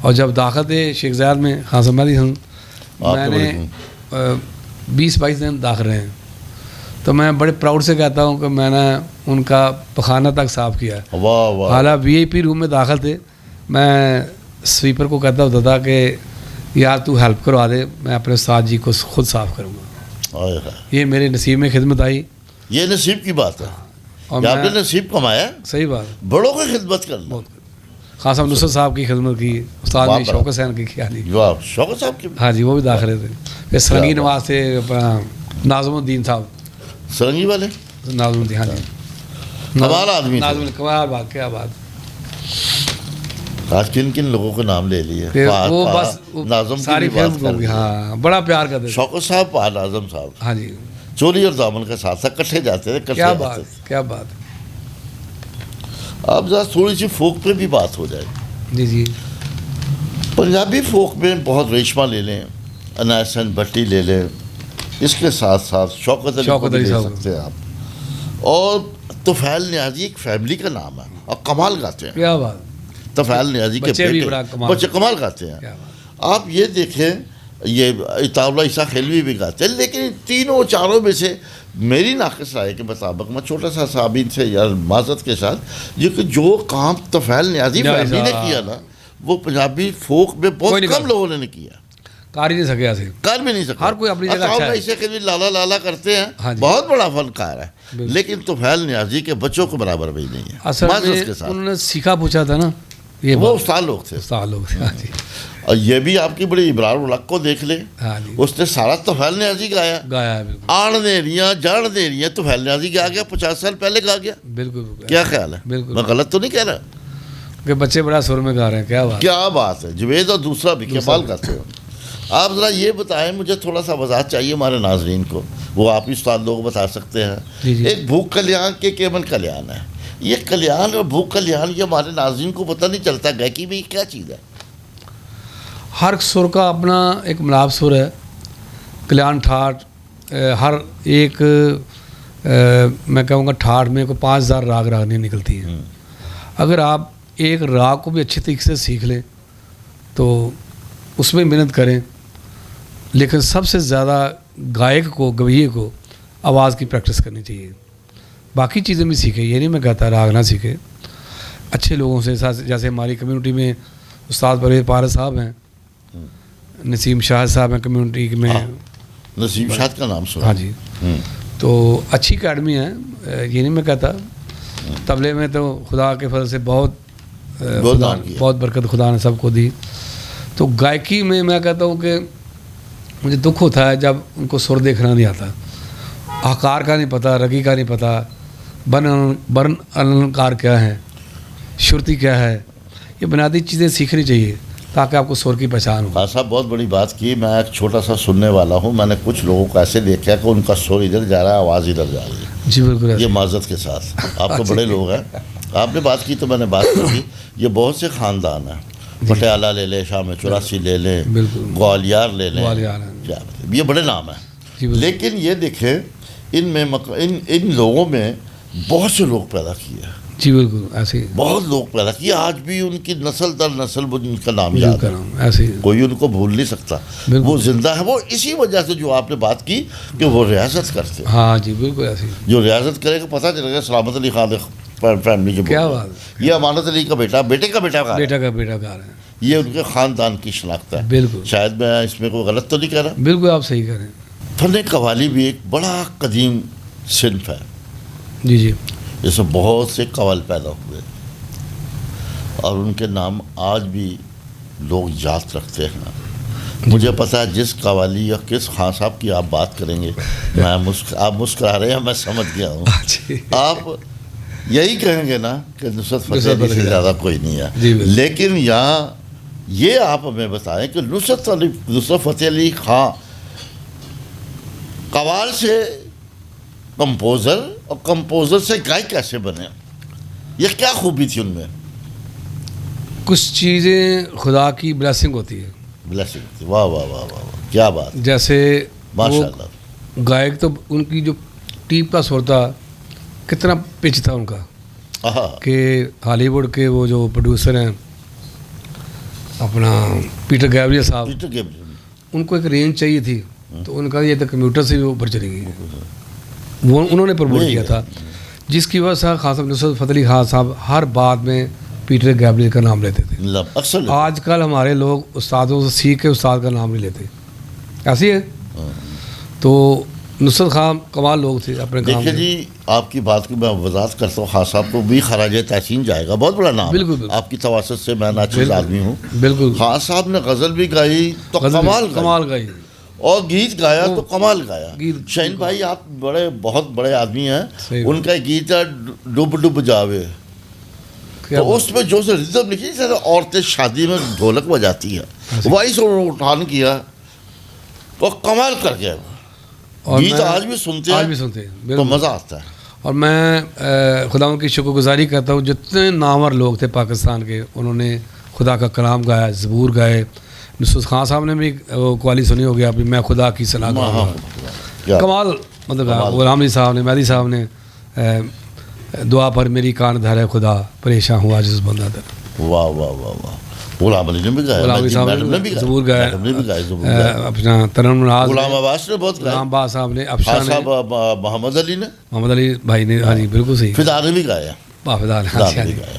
اور جب داخل تھے شیخ زیاد میں خان صاحب میں نے 20-22 دن داخل رہے ہیں، تو میں بڑے پراؤڈ سے کہتا ہوں کہ میں نے ان کا پخانہ تک صاف کیا ہے. حالانکہ VIP روم میں داخل تھے، میں سویپر کو کہتا ہوتا تھا کہ یار تو ہیلپ کروا دے، میں اپنے استاد جی کو خود صاف کروں گا. یہ میرے نصیب میں خدمت آئی. یہ نصیب کی بات ہے، اور آپ نے نصیب کمایا. صحیح بات، بڑوں کی خدمت کرنا. خان صاحب نصرت صاحب کی خدمت کی، استاد نے شوکت حسین کی کیا دی. شوکت صاحب کی، ہاں جی وہ بھی داخلے تھے. پھر سرنگی نواز تھے، ناظم الدین صاحب سرنگی والے، ناظم الدین. ہاں جی کمال آدمی، ناظم کمال. بات کیا بات. آج کن کن لوگوں کے نام لے لیے. وہ بس ناظم ساری فلم کو بھی ہاں بڑا پیار کرتے. شوکت صاحب، پا ناظم صاحب. ہاں جی چولی اور دامن کے ساتھ ساتھ کٹھے جاتے تھے. کیا بات، کیا بات. اب ذرا تھوڑی سی فوک پہ بھی بات ہو جائے. جی جی. پنجابی فوک میں بہت ریشمہ لے لیں، عنایت حسین بھٹی لے لیں، اس کے ساتھ ساتھ شوکت علی کو لے سکتے ہیں آپ. اور طفیل نیازی ایک فیملی کا نام ہے اور کمال گاتے ہیں. کیا بات. طفیل نیازی کے بچے کمال گاتے ہیں. آپ یہ دیکھیں، یہ اطاع عیسیٰ خیلوی بھی گاتے ہیں. لیکن تینوں چاروں میں سے میری ناقص رائے کے مطابق، میں چھوٹا سا صابین سے یا معذرت کے ساتھ، یہ کہ جو کام طفیل نیازی فیملی نے کیا نا، وہ پنجابی فوک میں بہت کم لوگوں نے کیا. کر ہی نہیں سکے ایسے، کر بھی نہیں سکا. ہر کوئی اپنی جگہ اچھا ہے. اسے کہ لالا لالا کرتے ہیں، بہت بڑا فنکار ہے، لیکن طفیل نیازی کے بچوں کو برابر بھی نہیں ہے. اصل میں انہوں نے سیکھا پوچھا تھا نا، یہ وہ استاد لوگ تھے. استاد لوگ تھے. ہاں جی. اور یہ بھی آپ کی بڑی ابرار الحق کو دیکھ لیں، اس نے سارا طفیل نیازی گایا ہے. بالکل. آڑ دے رہیاں جڑ دے رہیاں طفیل نیازی گا گیا، 50 سال پہلے گا گیا. بالکل. کیا خیال ہے؟ بالکل. میں غلط تو نہیں کہہ رہا کہ بچے بڑا سر میں گا رہے ہیں. کیا بات، کیا بات ہے. جوید اور دوسرا بھی کمال کرتے ہو. آپ ذرا یہ بتائیں، مجھے تھوڑا سا وضاحت چاہیے ہمارے ناظرین کو، وہ آپ ہی استاد لوگ بتا سکتے ہیں. ایک بھوک کلیان کے کیمن کلیان ہے. یہ کلیان اور بھوک کلیان، یہ ہمارے ناظرین کو پتہ نہیں چلتا گائکی میں کیا چیز ہے. ہر سر کا اپنا ایک ملاپ سر ہے. کلیان ٹھاٹ، ہر ایک میں کہوں گا ٹھاٹ میں کوئی 5000 راگ راگنی نکلتی ہیں. اگر آپ ایک راگ کو بھی اچھے طریقے سے سیکھ لیں تو اس میں محنت کریں. لیکن سب سے زیادہ گائک کو، گویے کو آواز کی پریکٹس کرنی چاہیے. باقی چیزیں بھی سیکھیں، یہ نہیں میں کہتا راگ نہ سیکھیں. اچھے لوگوں سے، جیسے ہماری کمیونٹی میں استاد پرویز پارس صاحب ہیں، نسیم شاہد صاحب ہیں کمیونٹی میں. نسیم شاہد کا نام سنا. ہاں جی. تو اچھی اکیڈمی ہے، یہ نہیں میں کہتا. طبلے میں تو خدا کے فضل سے بہت برکت خدا نے سب کو دی. تو گائکی میں کہتا ہوں کہ مجھے دکھ ہوتا ہے جب ان کو سر دیکھنا نہیں آتا، آکار کا نہیں پتہ، رگی کا نہیں پتہ، برن النکار کیا ہے، شرتی کیا ہے. یہ بنیادی چیزیں سیکھنی چاہیے تاکہ آپ کو سر کی پہچان ہو. خان صاحب بہت بڑی بات کی. میں ایک چھوٹا سا سننے والا ہوں. میں نے کچھ لوگوں کو ایسے دیکھا کہ ان کا سر ادھر جا رہا ہے، آواز ادھر جا رہی ہے. جی بالکل. یہ معذرت کے ساتھ، آپ تو بڑے لوگ ہیں، آپ نے بات کی تو میں نے بات کی. یہ بہت سے خاندان ہیں، پٹیالہ لے لیں، شام 84 لے لیں، گوالیار لے لیں، یہ بڑے نام ہیں. لیکن یہ دیکھیں، ان میں ان لوگوں میں بہت سے لوگ پیدا کیے ہیں. جی بالکل ایسے ہی بہت لوگ پیدا کیے. آج بھی ان کی نسل در نسل ان کا نام یاد ہے، ایسے کوئی ان کو بھول نہیں سکتا. وہ زندہ ہے. وہ اسی وجہ سے جو آپ نے بات کی کہ وہ ریاضت کرتے. ہاں جی بالکل ایسے. جو ریاضت کرے گا پتہ چلے گا. سلامت علی خان فیملی کے، کیا بات، یہ امانت علی کا بیٹا، بیٹے کا بیٹا گا رہے ہیں. یہ ان کے خاندان کی شناخت ہے. بالکل. شاید میں اس میں کوئی غلط تو نہیں کہہ رہا. بالکل آپ صحیح کہہ رہے ہیں. فن قوالی بھی ایک بڑا قدیم صنف ہے. جی جی. جیسے بہت سے قوال پیدا ہوئے اور ان کے نام آج بھی لوگ یاد رکھتے ہیں. مجھے پتا ہے جس قوالی یا کس خان صاحب کی آپ بات کریں گے، آپ مسکرا رہے ہیں، میں سمجھ گیا ہوں. آپ یہی کہیں گے نا کہ نصرت فتح علی سے زیادہ کوئی نہیں ہے. لیکن یہاں یہ آپ ہمیں بتائیں کہ نصرت فتح علی خان قوال سے کمپوزر اور کمپوزر سے گائک کیسے بنے؟ یہ کیا خوبی تھی ان میں؟ کچھ چیزیں خدا کی بلیسنگ ہوتی ہے. بلیسنگ. واہ واہ واہ واہ، کیا بات. جیسے ماشاء اللہ. گائک تو ان کی جو ٹیپ کا سر تھا، کتنا پچ تھا ان کا کہ ہالی ووڈ کے وہ جو پروڈیوسر ہیں اپنا پیٹر گیبریل صاحب، پیٹر گیبریل، ان کو ایک رینج چاہیے تھی تو ان کا یہ تو کمپیوٹر سے بھی اوپر چلی گئی، وہ انہوں نے پروموٹ کیا تھا، جس کی وجہ سے خان صاحب نصرت فتح علی خان صاحب ہر بات میں پیٹر گیبریل کا نام لیتے تھے. اکثر آج کل ہمارے لوگ استادوں سے سیکھ کے استاد کا نام نہیں لیتے، ایسی ہے. تو نصرت خان کمال لوگ تھے اپنے کام دیکھیے میں. جی، آپ کی بات کی میں وضاحت کرتا ہوں، خان صاحب کو بھی خراج تحسین جائے گا، بہت بڑا نام ہے. بالکل آپ کی تواسط سے میں ناچیز آدمی ہوں. بالکل خان صاحب نے غزل بھی گائی تو کمال گئی، اور گیت گایا تو کمال گایا. گیت شاہین بھائی آپ بہت بڑے آدمی ہیں، صحیح ان کا گیت ہے ڈب ڈب جاوے، تو اس میں جو سے ردم لکھی جیسے عورتیں شادی میں ڈھولک بجاتی ہے، وہی سے اٹھان کیا وہ کمال کر گیا. گیت آج بھی سنتے ہیں تو مزہ آتا ہے. اور میں خداوند کی شکر گزاری کرتا ہوں جتنے نامور لوگ تھے پاکستان کے، انہوں نے خدا کا کلام گایا، زبور گائے. نصرت خان صاحب نے بھی قوالی سنی ہو گیا ابھی، میں خدا کی ثنا کروں گا، کمال مطلب غلام علی صاحب نے، مہدی صاحب نے دعا پر میری کان دھر ہے خدا، پریشان ہوا جس بندہ در. واہ واہ واہ واہ. غلام علی نے بھی گایا، غلام علی صاحب نے زبور گایا، اپنا ترنم ناز، غلام عباس نے بہت گایا، غلام عباس صاحب نے، افشاں نے، محمد علی نے، محمد علی بھائی نے، ہاں جی بالکل صحیح، فدا نے بھی گایا، فدا نے بھی گایا.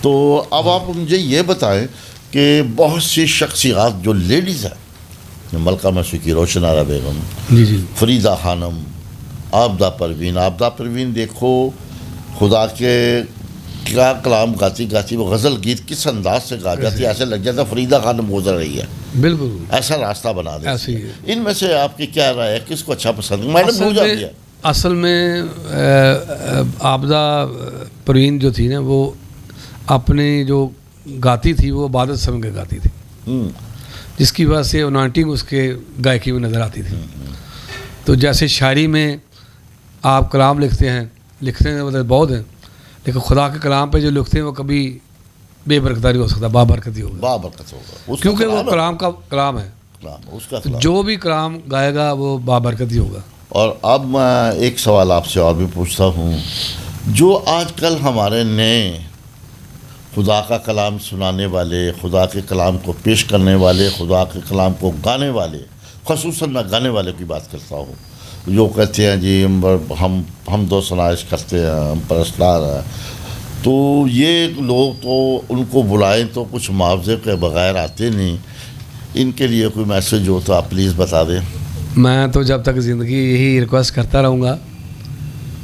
تو اب آپ مجھے یہ بتائیں کہ بہت سی شخصیات جو لیڈیز ہیں، ملکہ مسیکی، روشن آرا بیگم، جی جی، فریدہ خانم، آبدہ پروین دیکھو خدا کے کیا کلام گاتی وہ غزل گیت کس انداز سے گا جاتی ہے، ایسے لگ جاتا فریدہ خانم گزر رہی ہے، بالکل ایسا راستہ بنا دیتی ہے. ان میں سے آپ کی کیا رائے ہے، کس کو اچھا پسند ہے؟ میں نے بھول جاتی ہے. اصل میں آبدہ پروین جو تھی نا، وہ اپنی جو گاتی تھی وہ عبادت سمجھ کے گاتی تھی، جس کی وجہ سے انانٹنگ اس کے گائکی میں نظر آتی تھی. تو جیسے شاعری میں آپ کلام لکھتے ہیں مطلب بہت ہیں، لیکن خدا کے کلام پہ جو لکھتے ہیں وہ کبھی بے برکتہ نہیں ہو سکتا، بابرکت ہی ہوگا، بابرکت ہوگا، کیونکہ وہ کلام کا کلام ہے، اس کا کلام. جو بھی کلام گائے گا وہ بابرکت ہی ہوگا. اور اب میں ایک سوال آپ سے اور بھی پوچھتا ہوں، جو آج کل ہمارے نئے خدا کا کلام سنانے والے، خدا کے کلام کو پیش کرنے والے، خدا کے کلام کو گانے والے، خصوصاً میں گانے والے کی بات کرتا ہوں، جو کہتے ہیں جی ہم دو سنائش کرتے ہیں، ہم پرستار ہیں، تو یہ لوگ تو ان کو بلائیں تو کچھ معاوضے کے بغیر آتے نہیں. ان کے لیے کوئی میسج ہو تو آپ پلیز بتا دیں. میں تو جب تک زندگی یہی ریکویسٹ کرتا رہوں گا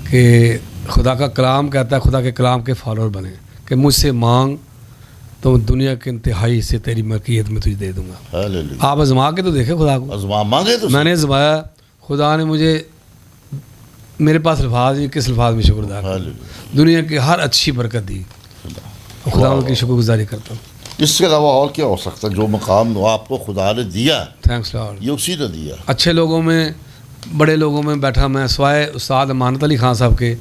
کہ خدا کا کلام کہتا ہے خدا کے کلام کے فالوور بنیں، کہ مجھ سے مانگ تو دنیا کے انتہائی سے تیری ملکیت میں تجھے دے دوں گا. آپ آزما کے تو دیکھیں خدا کو، مانگے تو میں نے آزمایا، خدا نے مجھے، میرے پاس الفاظ نہیں کس الفاظ میں شکردار، دنیا کی ہر اچھی برکت دی، خدا ان کی شکر گزاری کرتا ہوں. اس کے علاوہ اور کیا ہو سکتا ہے؟ جو مقام آپ کو خدا نے دیا، تھینکس لاڈ، یہ اسی نے دیا. اچھے لوگوں میں، بڑے لوگوں میں بیٹھا میں، سوائے استاد امانت علی خان صاحب کے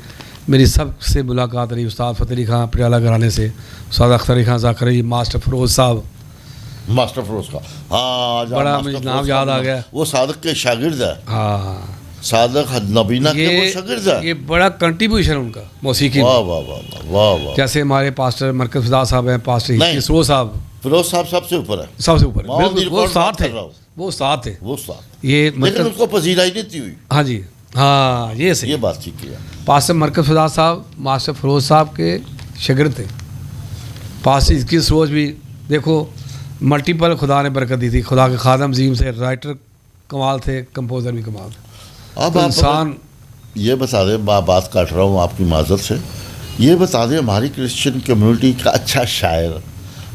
میری سب سے ملاقات رہی، استاد فتح علی خان پٹیالہ گھرانے سے، استاد اختر علی خان زاکری، ماسٹر فروز صاحب، ماسٹر فروز کا، ہاں بڑا مجھے نام یاد آ گیا، وہ صادق کے شاگرد ہے، ہاں صادق نبینہ کے وہ شاگرد ہے. یہ بڑا کنٹریبیوشن ان کا موسیقی میں. واہ واہ واہ واہ واہ. جیسے ہمارے پاسٹر مرکز فضا صاحب ہیں، پاسٹر اسرو صاحب، فیروز صاحب سب سے اوپر ہے، سب سے اوپر، بالکل وہ ساتھ تھے، وہ ساتھ تھے، وہ ساتھ، یہ لیکن اس کو پذیرائی نہیں تھی ہوئی. ہاں جی، ہاں یہ صحیح، یہ بات ٹھیک ہے. پاسٹر مرکز فضا صاحب ماسٹر فروز صاحب کے شاگرد تھے. پاسٹر اس کی سوچ بھی دیکھو، ملٹیپل خدا نے برکت دی تھی، خدا کے خادم عظیم سے، رائٹر کمال تھے، کمپوزر بھی کمال تھے. اب انسان یہ بتا دیں، میں بات کاٹ رہا ہوں آپ کی معذرت سے، یہ بتا دیں ہماری کرسچن کمیونٹی کا اچھا شاعر،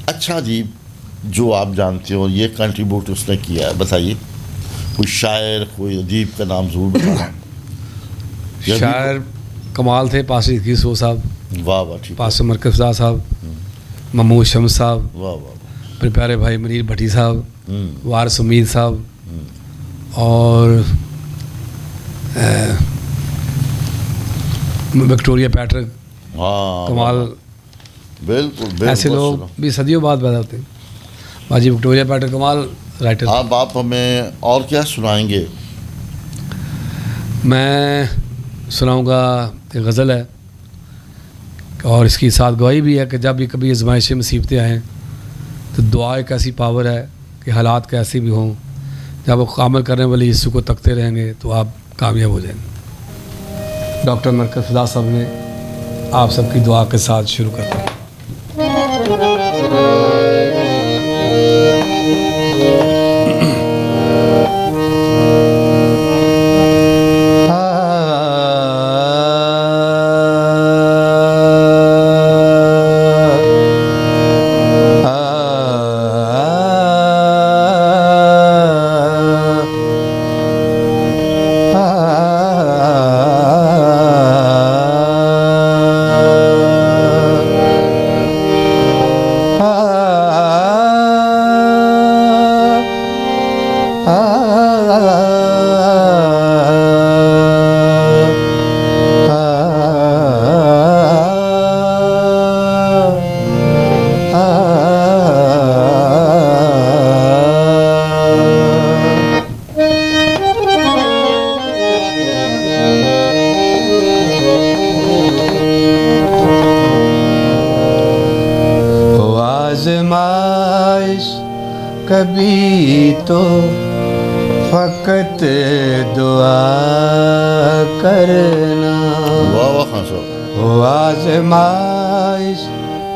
اچھا ادیب جو آپ جانتے ہو، یہ کنٹریبیوٹ اس نے کیا ہے، بتائیے کوئی شاعر، کوئی ادیب کا نام ضرور بتانا. شاعر کمال تھے، پاسٹر اسکی سو صاحب، واہ واہ ٹھیک، پاسٹر مرکز فضا صاحب، محمود شمس صاحب، واہ واہ، میرے پیارے بھائی منیر بھٹی صاحب، وارث امید صاحب، اور وکٹوریا پیٹرک، ہاں کمال، بالکل. ایسے لوگ بھی صدیوں بعد پیدا ہوتے ہیں. باجی وکٹوریا پیٹرک کمال رائٹر. اب آپ ہمیں اور کیا سنائیں گے؟ میں سناؤں گا ایک غزل ہے، اور اس کی ساتھ گواہی بھی ہے کہ جب بھی کبھی آزمائشیں مصیبتیں آئیں تو دعا ایک ایسی پاور ہے کہ حالات کیسے بھی ہوں، جب آپ عمل کرنے والے یسوع کو تکتے رہیں گے تو آپ کامیاب ہو جائیں گے۔ ڈاکٹر مرکز فضا صاحب نے آپ سب کی دعا کے ساتھ شروع کرتے ہیں۔ کبھی تو فقط دعا کرنا، واہ واہ خان صاحب، ہو آزمائش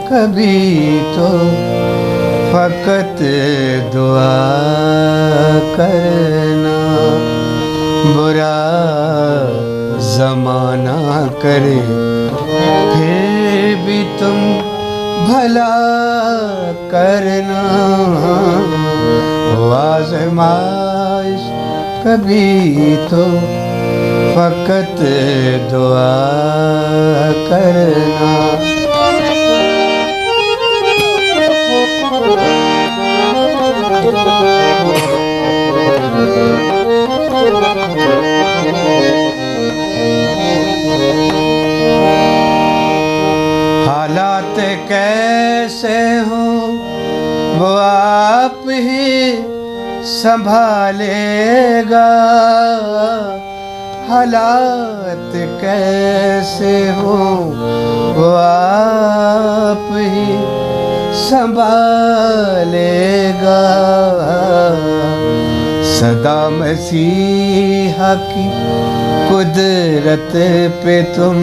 کبھی تو فقط دعا کرنا، برا زمانہ کرے پھر بھی تم بھلا کرنا، ہو آزمائش کبھی تو فقط دعا کرنا۔ حالات کیسے ہوں وہ آپ ہی سنبھالے گا، حالات کیسے ہوں وہ آپ ہی سنبھالے گا، صدا مسیحا کی قدرت پہ تم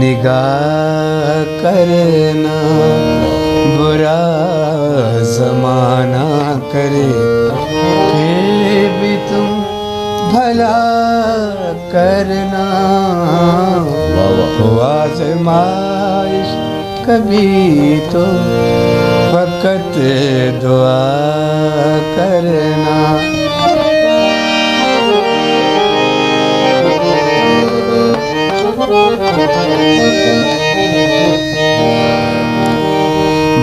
نگاہ کرنا، برا زمانہ کرے پھر بھی تم بھلا کرنا، ہو آزمائش کبھی تو فقط دعا کرنا۔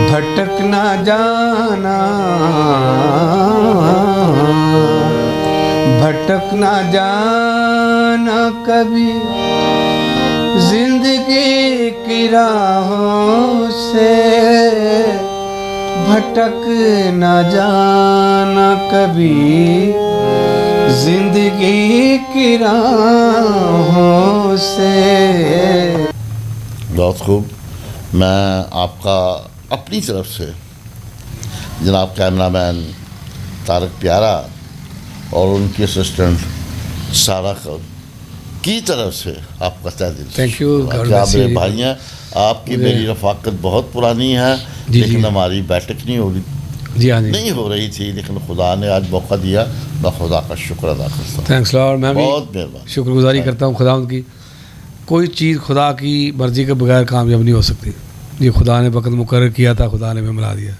بھٹک نہ جانا، بھٹک نہ جانا کبھی زندگی کی راہوں سے، بھٹک نہ جانا کبھی زندگی کی راہوں سے۔ بہت خوب۔ میں آپ کا اپنی طرف سے جناب کیمرہ مین طارق پیارا اور ان کی اسسٹنٹ سارہ کی طرف سے آپ کا تہ دل Thank you. God آپ bless میرے you. بھائی ہیں، آپ کی میری رفاقت بہت پرانی ہے، جی، لیکن جی. ہماری بیٹھک نہیں جی ہاں جی، نہیں ہو رہی تھی، لیکن خدا نے آج موقع دیا، میں خدا کا شکر ادا کرتا ہوں۔ تھینکس لاڈ۔ میں بھی بہت مہربانی، شکر گزاری کرتا ہوں خداوند کی۔ کوئی چیز خدا کی مرضی کے بغیر کامیاب نہیں ہو سکتی، یہ خدا نے وقت مقرر کیا تھا، خدا نے ہمیں ملا دیا۔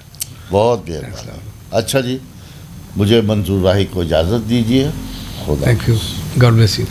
بہت مہربانی۔ اچھا جی، مجھے منظور راہی کو اجازت دیجیے، خدا thank you, God bless you.